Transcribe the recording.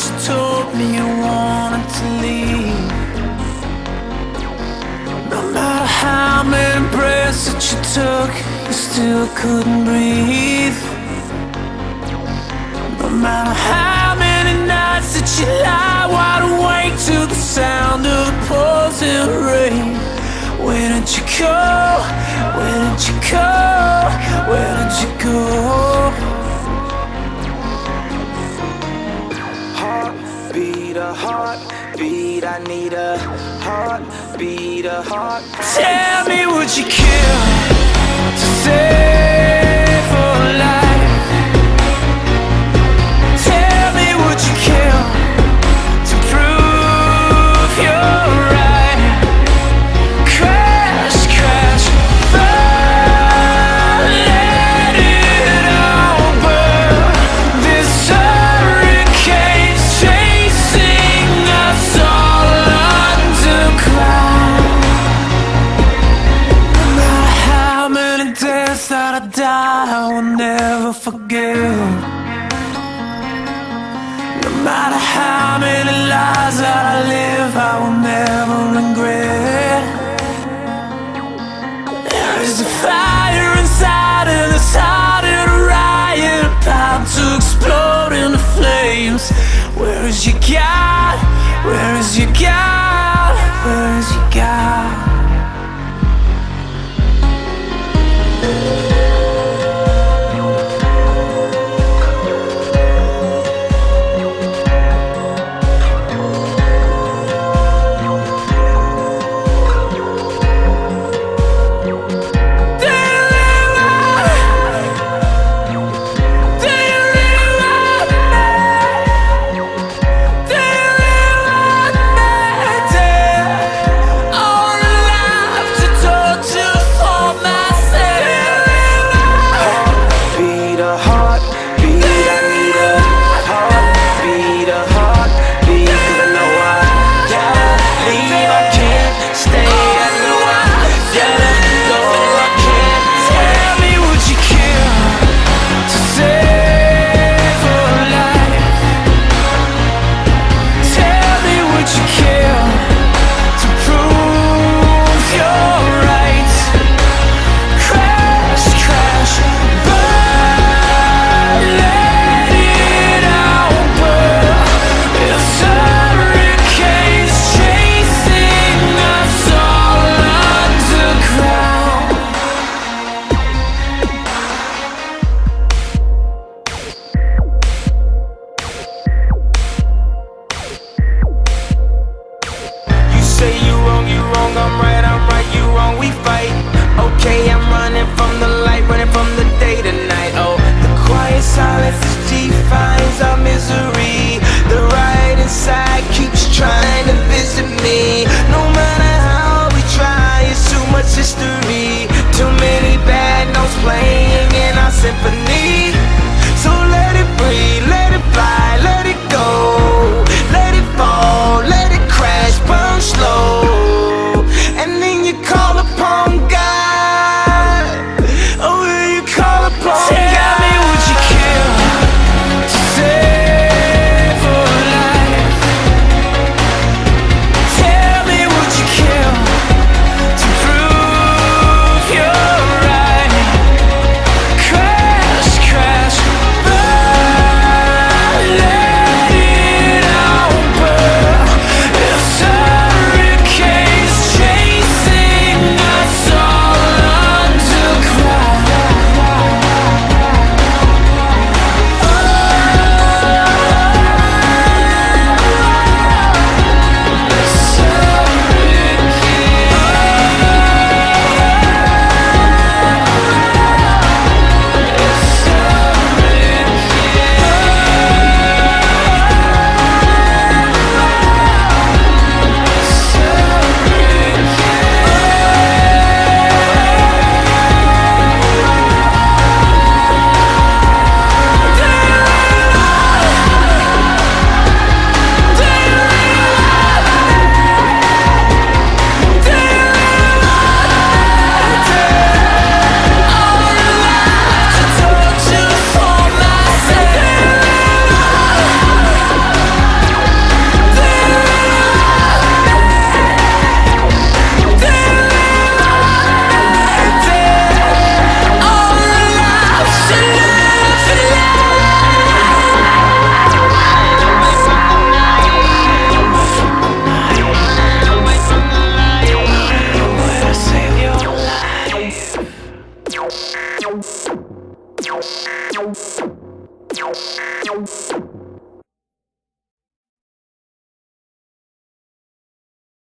you told me you wanted to leave. No matter how many breaths that you took, you still couldn't breathe. No matter how many nights that you lie wide awake to the sound of the pouring rain. Where did you go? Where did you go? Where did you go? Heartbeat, a heartbeat, I need a heartbeat, a heart. Tell me, would you kill to save a life? Tell me, would you kill to prove you're right? Crash, crash, burn, let it all burn. This hurricane's chasing us all underground. No matter how many deaths that I die, I will never forget. No matter how many lies that I live, I will never regret. There is a fire inside and it's harder to riot, about to explode into flames. Where is your God? Where is your God? Where is your God? Yo.